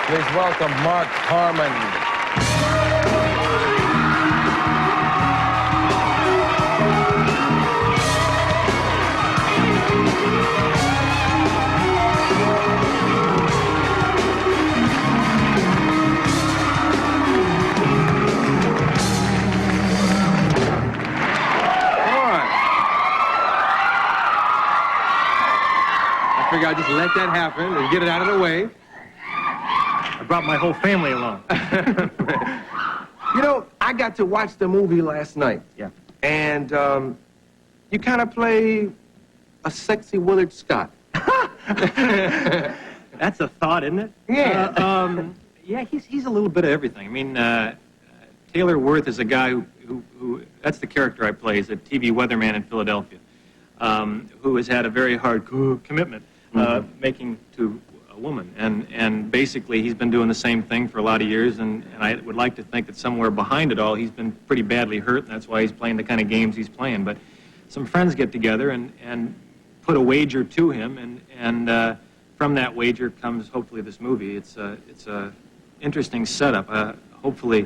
Please welcome Mark Harmon. I figure I'll just let that happen and get it out of the way. I brought my whole family along. You know, I got to watch the movie last night. Yeah. And you kind of play a sexy Willard Scott. That's a thought, isn't it? Yeah. Yeah, he's a little bit of everything. I mean, Taylor Worth is a guy who that's the character I play. He's a TV weatherman in Philadelphia, who has had a very hard commitment making to a woman. And basically, he's been doing the same thing for a lot of years, and I would like to think that somewhere behind it all, he's been pretty badly hurt, and that's why he's playing the kind of games he's playing. But some friends get together and put a wager to him, and from that wager comes hopefully this movie. It's a interesting setup. Hopefully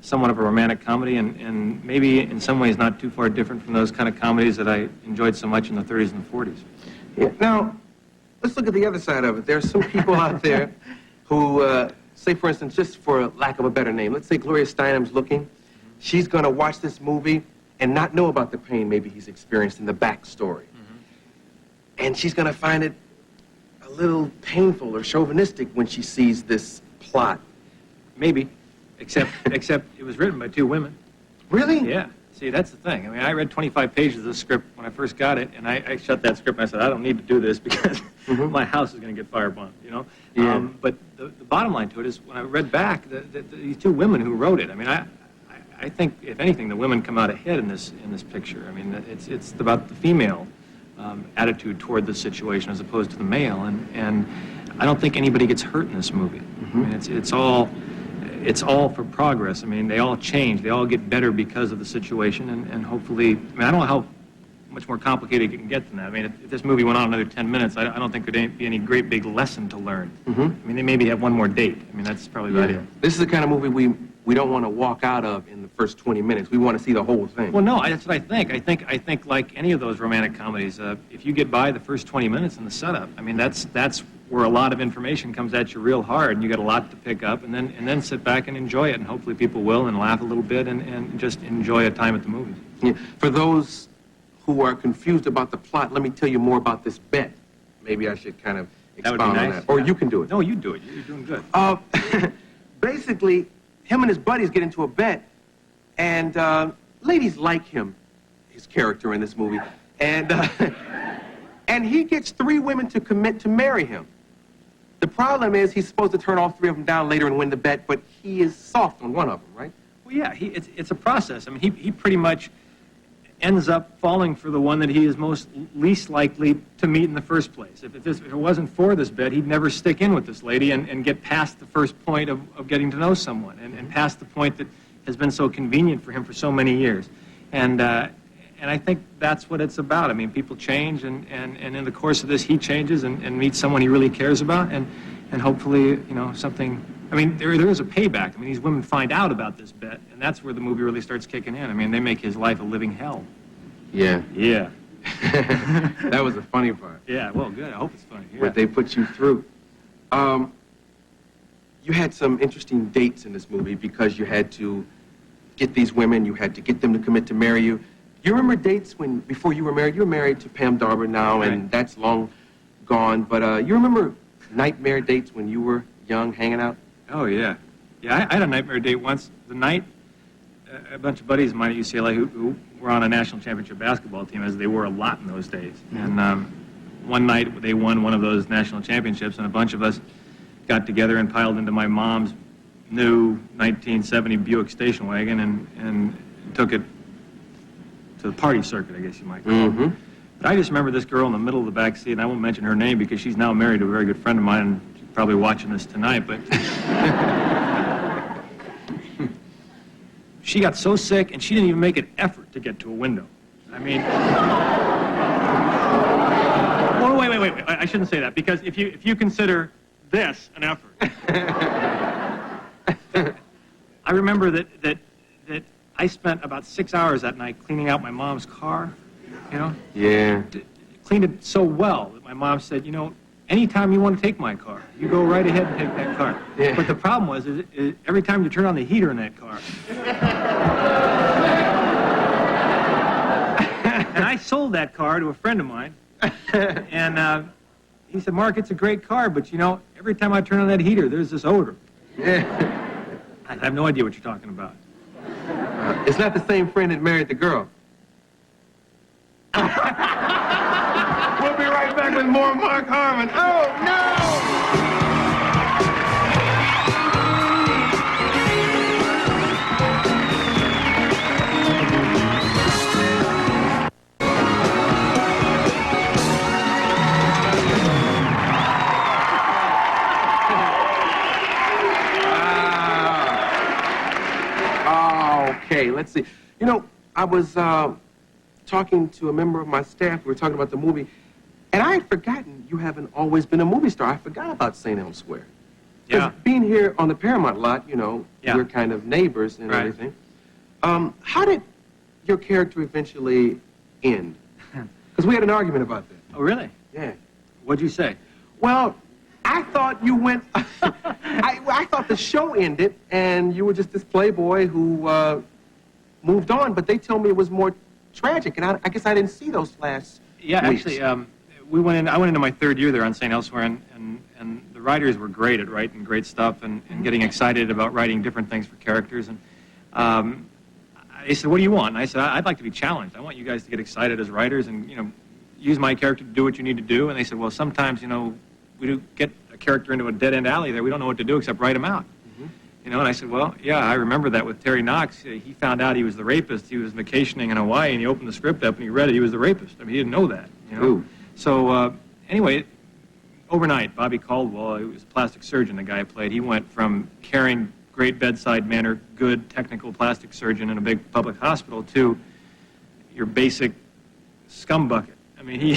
somewhat of a romantic comedy, and maybe in some ways not too far different from those kind of comedies that I enjoyed so much in the 30s and the 40s. Yeah. Now, let's look at the other side of it. There are some people out there who, say, for instance, just for lack of a better name, let's say Gloria Steinem's looking. She's going to watch this movie and not know about the pain maybe he's experienced in the backstory. And she's going to find it a little painful or chauvinistic when she sees this plot. Maybe, except it was written by two women. Really? Yeah. See, that's the thing. I mean, I read 25 pages of the script when I first got it, and I shut that script and I said, I don't need to do this because my house is going to get firebombed, you know? Yeah. But the bottom line to it is when I read back, these two women who wrote it, I mean, I think, if anything, the women come out ahead in this picture. I mean, it's about the female attitude toward the situation as opposed to the male, and I don't think anybody gets hurt in this movie. I mean, it's all for progress. I mean, they all change. They all get better because of the situation, and hopefully, I mean, I don't know how much more complicated it can get than that. I mean, if this movie went on another 10 minutes, I don't think there'd be any great big lesson to learn. I mean, they maybe have one more date. I mean, that's probably the idea. This is the kind of movie we don't want to walk out of in the first 20 minutes. We want to see the whole thing. Well, no, that's what I think. I think like any of those romantic comedies, if you get by the first 20 minutes in the setup, I mean, that's where a lot of information comes at you real hard, and you got a lot to pick up, and then sit back and enjoy it, and hopefully people will, and laugh a little bit, and just enjoy a time at the movies. Yeah. For those who are confused about the plot, let me tell you more about this bet. Maybe I should kind of expound on that. Or you can do it. No, you do it. You're doing good. Basically, him and his buddies get into a bet, and ladies like him, his character in this movie, and he gets 3 women to commit to marry him. The problem is he's supposed to turn all 3 of them down later and win the bet, but he is soft on one of them, right? Well, yeah, it's a process. I mean, he pretty much ends up falling for the one that he is least likely to meet in the first place. If it wasn't for this bet, he'd never stick in with this lady and get past the first point of getting to know someone, and past the point that has been so convenient for him for so many years. And I think that's what it's about. I mean, people change, and in the course of this, he changes and meets someone he really cares about, and hopefully, you know, something. I mean, there is a payback. I mean, these women find out about this bet, and that's where the movie really starts kicking in. I mean, they make his life a living hell. Yeah. Yeah. That was the funny part. Yeah, well, good. I hope it's funny. Yeah. What they put you through. You had some interesting dates in this movie because you had to get these women, you had to get them to commit to marry you. You remember dates before you were married? You were married to Pam Darby now, and that's long gone. But you remember nightmare dates when you were young, hanging out? Oh, yeah. Yeah, I had a nightmare date once. The night, a bunch of buddies of mine at UCLA who were on a national championship basketball team, as they were a lot in those days. And one night, they won one of those national championships, and a bunch of us got together and piled into my mom's new 1970 Buick station wagon and took it to the party circuit, I guess you might call it. But I just remember this girl in the middle of the back seat, and I won't mention her name because she's now married to a very good friend of mine, and she's probably watching this tonight, but she got so sick, and she didn't even make an effort to get to a window. I mean, well, wait. I shouldn't say that, because if you consider this an effort. I remember that I spent about 6 hours that night cleaning out my mom's car, you know? Yeah. Cleaned it so well that my mom said, you know, anytime you want to take my car, you go right ahead and take that car. Yeah. But the problem was, is every time you turn on the heater in that car. And I sold that car to a friend of mine, and he said, Mark, it's a great car, but, you know, every time I turn on that heater, there's this odor. Yeah. I have no idea what you're talking about. It's not the same friend that married the girl. We'll be right back with more Mark Harmon. Oh, no! Okay, let's see. You know, I was talking to a member of my staff. We were talking about the movie, and I had forgotten you haven't always been a movie star. I forgot about St. Elm Square. 'Cause Yeah. being here on the Paramount lot, you know, Yeah. we're kind of neighbors and Right. everything. How did your character eventually end? Because we had an argument about that. Oh, really? Yeah. What'd you say? Well, I thought you went. I thought the show ended and you were just this playboy who moved on. But they told me it was more tragic, and I guess I didn't see those last Yeah, weeks. actually, I went into my third year there on St. Elsewhere, and the writers were great at writing great stuff and getting excited about writing different things for characters. And they said, "What do you want?" And I said, "I'd like to be challenged. I want you guys to get excited as writers and, you know, use my character to do what you need to do." And they said, "Well, sometimes, you know, we do get a character into a dead-end alley there. We don't know what to do except write him out." You know, and I said, "Well, yeah, I remember that with Terry Knox. He found out he was the rapist. He was vacationing in Hawaii, and he opened the script up and he read it. He was the rapist. I mean, he didn't know that, you know." Ooh. So anyway, overnight, Bobby Caldwell, he was a plastic surgeon, the guy I played. He went from caring, great bedside manner, good technical plastic surgeon in a big public hospital to your basic scum bucket. I mean,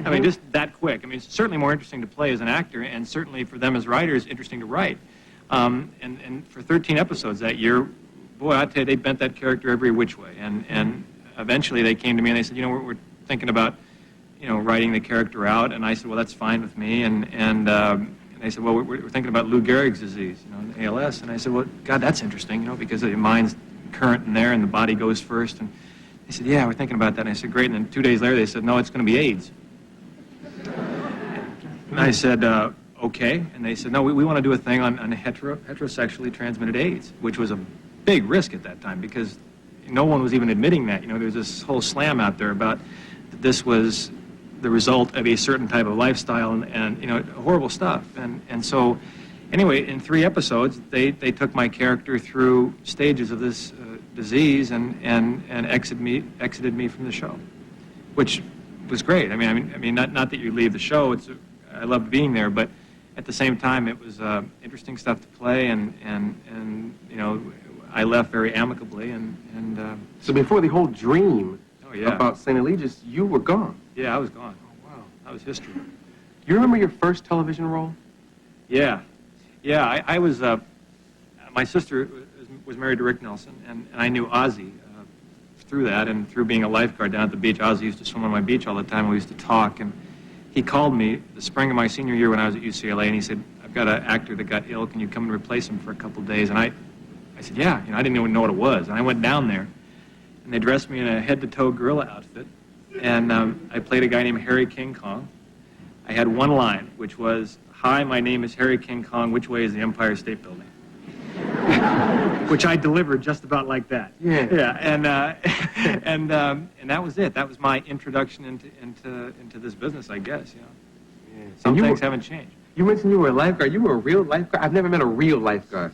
I mean, just that quick. I mean, it's certainly more interesting to play as an actor, and certainly for them as writers, interesting to write. And for 13 episodes that year, boy, I tell you, they bent that character every which way. And eventually they came to me and they said, "You know, we're thinking about, you know, writing the character out." And I said, "Well, that's fine with me." And they said, "Well, we're thinking about Lou Gehrig's disease, you know, ALS." And I said, "Well, God, that's interesting, you know, because the mind's current in there and the body goes first." And they said, "Yeah, we're thinking about that." And I said, "Great." And then 2 days later, they said, "No, it's going to be AIDS." And I said, "Okay." And they said, "No, we want to do a thing on heterosexually transmitted AIDS," which was a big risk at that time because no one was even admitting that. You know, there was this whole slam out there about that this was the result of a certain type of lifestyle and you know, horrible stuff. And so, anyway, in 3 episodes, they took my character through stages of this disease and exited me from the show, which was great. I mean, not that you leave the show. I loved being there, but at the same time, it was interesting stuff to play, and you know, I left very amicably, and So before the whole dream oh yeah, about St. Eligius, you were gone. yeah, I was gone. Oh wow, that was history. You remember your first television role? Yeah, I was. My sister was married to Rick Nelson, and I knew Ozzy through that, and through being a lifeguard down at the beach. Ozzy used to swim on my beach all the time. We used to talk, and he called me the spring of my senior year when I was at UCLA, and he said, "I've got an actor that got ill. Can you come and replace him for a couple of days?" And I said, "Yeah." You know, I didn't even know what it was, and I went down there, and they dressed me in a head-to-toe gorilla outfit, and I played a guy named Harry King Kong. I had one line, which was, "Hi, my name is Harry King Kong. Which way is the Empire State Building?" Which I delivered just about like that. Yeah. Yeah, and that was it. That was my introduction into this business, I guess. You know, Yeah. some And things haven't changed. You mentioned you were a lifeguard. You were a real lifeguard? I've never met a real lifeguard.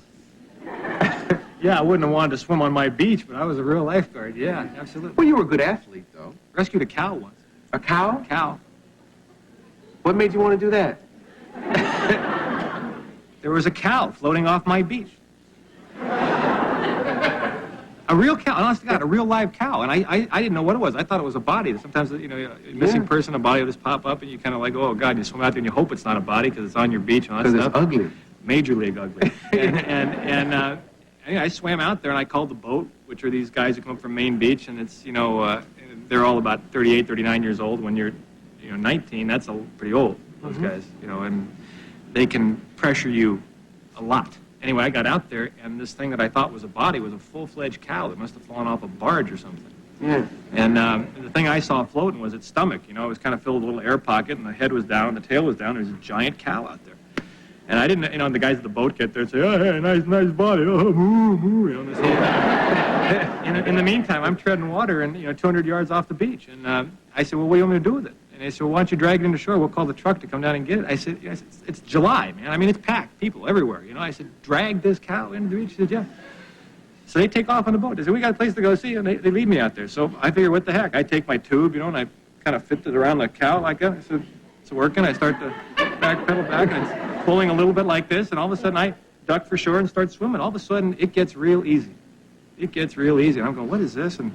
Yeah, I wouldn't have wanted to swim on my beach, but I was a real lifeguard. Yeah, absolutely. Well, you were a good athlete, though. Rescued a cow once. A cow? Cow. What made you want to do that? There was a cow floating off my beach. A real cow, honest to God, a real live cow. And I didn't know what it was. I thought it was a body. Sometimes, you know, a missing person, a body will just pop up, and you kind of like, oh, God, you swim out there and you hope it's not a body because it's on your beach and all that stuff. Because it's ugly. Major league ugly. and I swam out there, and I called the boat, which are these guys who come up from Maine Beach, and it's, you know, they're all about 38, 39 years old. When you're, you know, 19, that's pretty old, those guys, you know, and they can pressure you a lot. Anyway, I got out there, and this thing that I thought was a body was a full-fledged cow that must have fallen off a barge or something. Yeah. And the thing I saw floating was its stomach. You know, it was kind of filled with a little air pocket, and the head was down, and the tail was down. There was a giant cow out there. And I didn't, you know, the guys at the boat get there and say, oh, hey, nice body, oh, moo, moo, you know, this whole in the meantime, I'm treading water and, you know, 200 yards off the beach. And I said, well, what do you want me to do with it? And they said, well, why don't you drag it into shore? We'll call the truck to come down and get it. I said, yes, it's July, man. I mean, it's packed, people everywhere, you know. I said, drag this cow into the beach? He said, yeah. So they take off on the boat. They said, we got a place to go see, and they lead me out there. So I figure, what the heck? I take my tube, you know, and I kind of fit it around the cow like that. I said, it's working. I start to pedal back, and it's pulling a little bit like this, and all of a sudden I duck for shore and start swimming. All of a sudden, it gets real easy. It gets real easy. And I'm going, what is this? And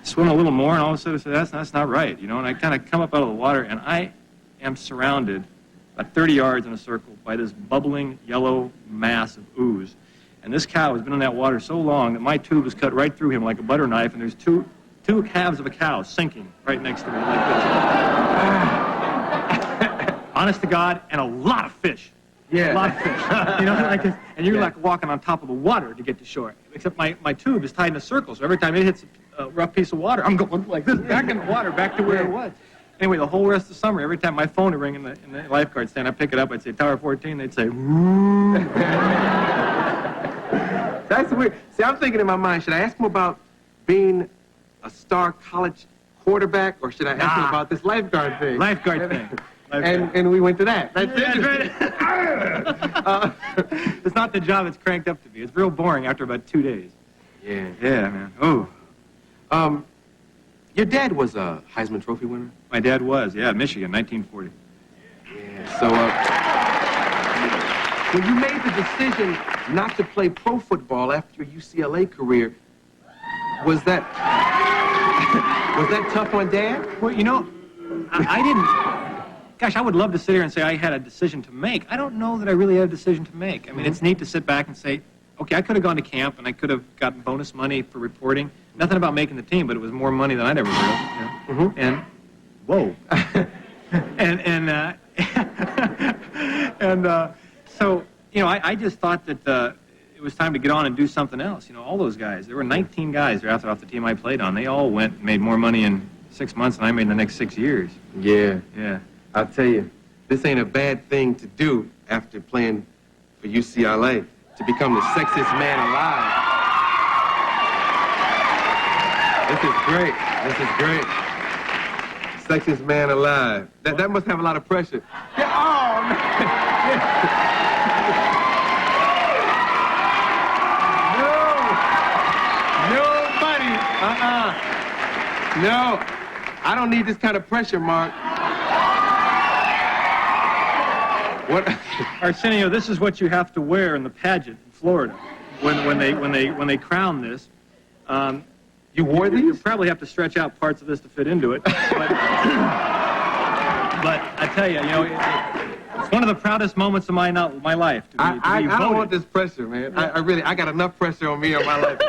swim a little more, and all of a sudden I said, that's not right, you know. And I kind of come up out of the water, and I am surrounded about 30 yards in a circle by this bubbling yellow mass of ooze. And this cow has been in that water so long that my tube is cut right through him like a butter knife, and there's two halves of a cow sinking right next to me like this. Honest to God, and a lot of fish. Yeah. A lot of fish. You know, like this, and you're like walking on top of the water to get to shore. Except my tube is tied in a circle, so every time it hits a rough piece of water, I'm going like this, back in the water, back to where it was. Anyway, the whole rest of the summer, every time my phone would ring in the lifeguard stand, I'd pick it up, I'd say, Tower 14, they'd say, woo. That's weird. See, I'm thinking in my mind, should I ask him about being a star college quarterback, or should I ask him about this lifeguard thing? Lifeguard thing. And we went to that. That's right. It's not the job it's cranked up to be. It's real boring after about 2 days. Yeah. Yeah, man. Oh. Your dad was a Heisman Trophy winner? My dad was, yeah, Michigan, 1940. Yeah. So, when you made the decision not to play pro football after your UCLA career, was that tough on Dad? Well, you know, I didn't. Gosh, I would love to sit here and say I had a decision to make. I don't know that I really had a decision to make. I mean, it's neat to sit back and say, okay, I could have gone to camp and I could have gotten bonus money for reporting. Nothing about making the team, but it was more money than I'd ever real. And whoa, so you know, I just thought that it was time to get on and do something else. You know, all those guys. There were 19 guys drafted off the team I played on. They all went and made more money in 6 months than I made in the next 6 years. Yeah. Yeah. I'll tell you, this ain't a bad thing to do after playing for UCLA, to become the sexiest man alive. This is great. This is great. Sexiest man alive. That must have a lot of pressure. Yeah, oh, man. No, buddy. No, I don't need this kind of pressure, Mark. What? Arsenio, this is what you have to wear in the pageant in Florida when they crown this. You wore these? You probably have to stretch out parts of this to fit into it. But I tell you, you know, it's one of the proudest moments of my life. To be I don't voted. want this pressure, man. I got enough pressure on me in my life.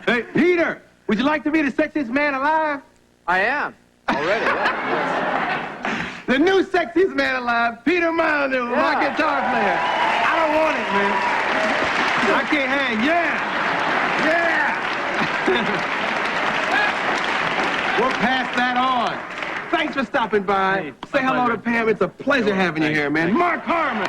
Hey, Peter, would you like to be the sexiest man alive? I am. Already, yeah. The new sexiest man alive, Peter Molyneux, my guitar player. I don't want it, man. I can't hang. Yeah. We'll pass that on. Thanks for stopping by. Hey, Say hello pleasure. to Pam. It's a pleasure having you here, man. Mark Harmon.